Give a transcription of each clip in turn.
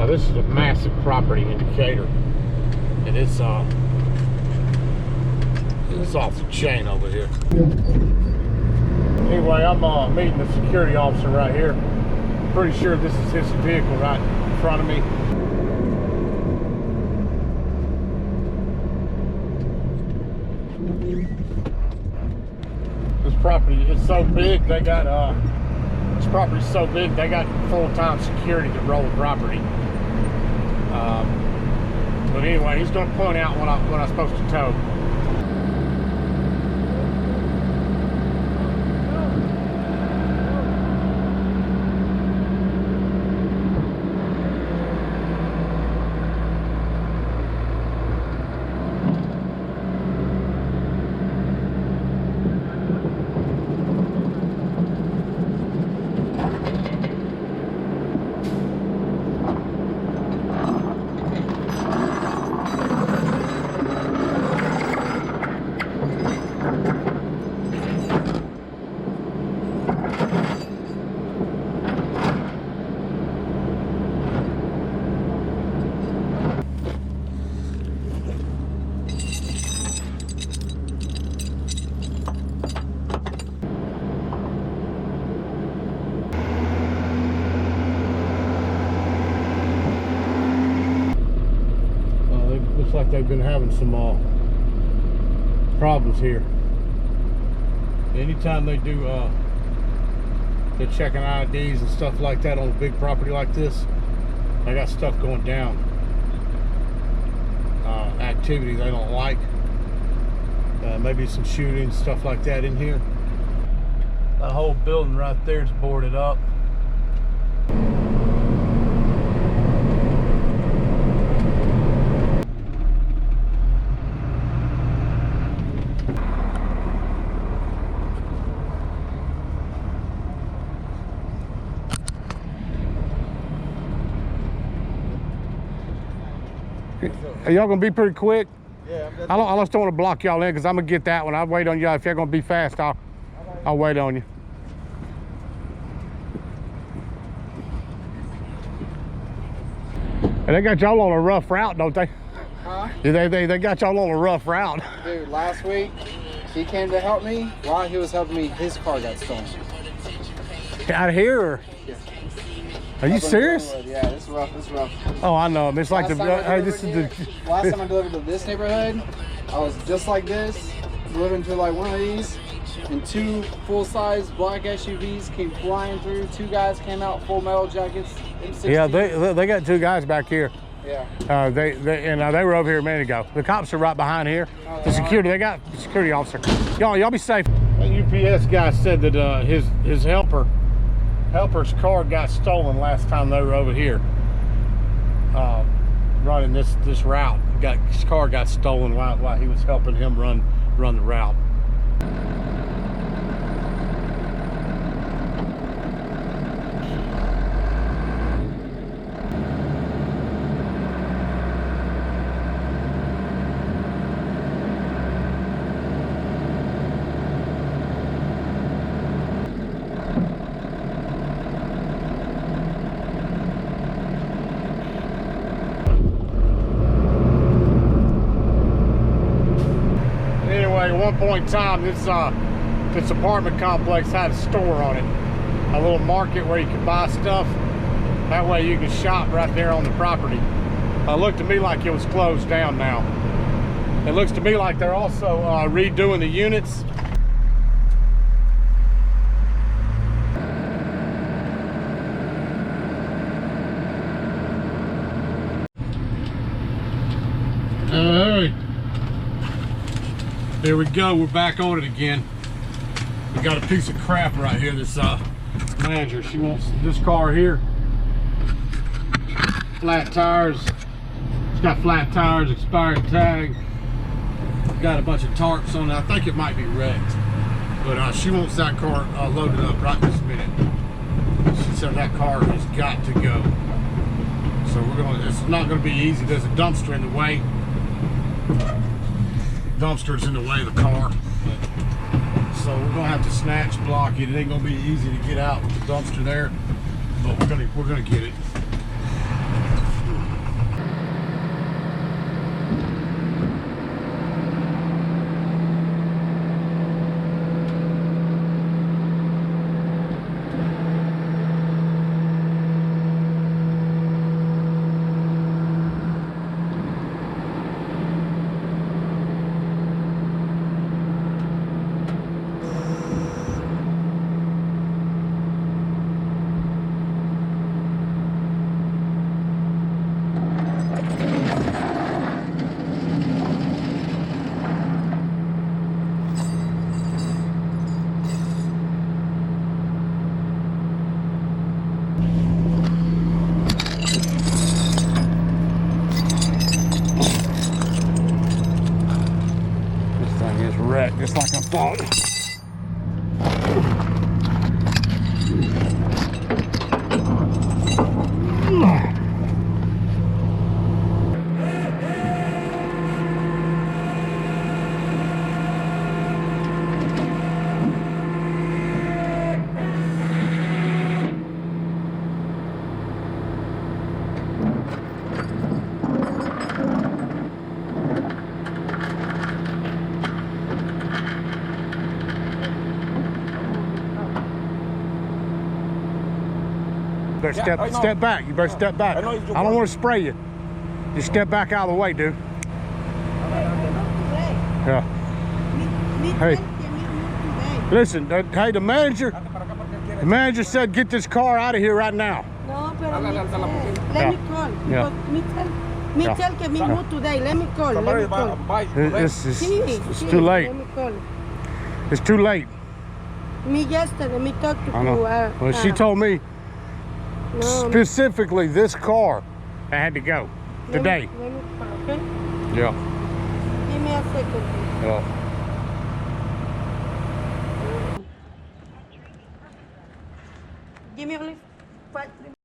This is a massive property indicator, and it's off the chain over here. Anyway, I'm meeting the security officer right here. Pretty sure this is his vehicle right in front of me. This property is so big, they got this property's so big they got full-time security to roll the property. But anyway, he's going to point out what I'm supposed to tow. Looks like they've been having some problems here. Anytime they do, they're checking IDs and stuff like that on a big property like this, they got stuff going down. Activity they don't like. Maybe some shooting, stuff like that in here. That whole building right there is boarded up. Are y'all gonna be pretty quick? Yeah. I just don't want to block y'all in because I'm gonna get that one. I'll wait on y'all. If you're gonna be fast, I'll wait on you. And they got y'all on a rough route, don't they? Huh? They got y'all on a rough route. Dude, last week he came to help me. While he was helping me, his car got stolen. Out of here? Or? Yeah. Are you serious? Yeah, it's rough. It's rough. Oh, I know. It's like last time I delivered to this neighborhood, I was just like this, delivering to like one of these, and two full-size black SUVs came flying through. Two guys came out, full metal jackets. M16. Yeah, they got two guys back here. Yeah. They were over here a minute ago. The cops are right behind here. Oh, the security, they got the security officer. Y'all be safe. That UPS guy said that his helper's car got stolen last time they were over here running this route. His car got stolen while he was helping him run the route. At one point in time, this apartment complex had a store on it, a little market where you could buy stuff. That way you can shop right there on the property. It looked to me like it was closed down now. It looks to me like they're also redoing the units. Hey. There we go, we're back on it again. We got a piece of crap right here, this manager. She wants this car here. Flat tires. It's got flat tires, expired tag. Got a bunch of tarps on it. I think it might be wrecked. But she wants that car loaded up right this minute. She said that car has got to go. So it's not gonna be easy. There's a dumpster in the way. Dumpster's in the way of the car, so we're gonna have to snatch block it. It ain't gonna be easy to get out with the dumpster there, but we're gonna get it. fault. Better step back. You better step back. I don't want to spray you. Just step back out of the way, dude. Yeah. Hey, listen. Hey, the manager said get this car out of here right now. No, pero let me call. Yeah. Me tell que me move today. Let me call. It's too late. Let me call. It's too late. Me yesterday, me talk to I know. Well, she told me specifically this car I had to go today. Let me call, okay? Yeah. Give me a second. Yeah. Give me only 5 minutes.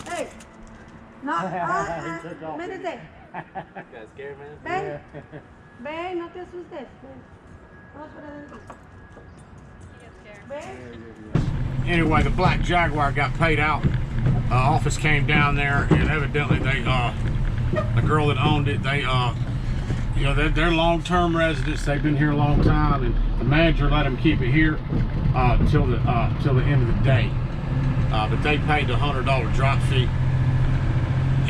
Hey, no, métete. Ven, ven, no te asustes. Vamos para adentro. Ven. Anyway, the black Jaguar got paid out. Office came down there, and evidently they, the girl that owned it, they, you know, they're long-term residents. They've been here a long time, and the manager let them keep it here till the end of the day. But they paid the $100 drop fee,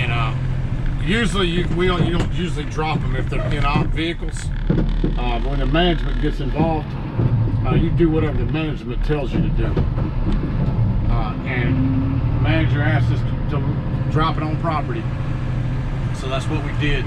and usually you don't usually drop them if they're in op vehicles. But when the management gets involved, you do whatever the management tells you to do. And the manager asked us to drop it on property, so that's what we did.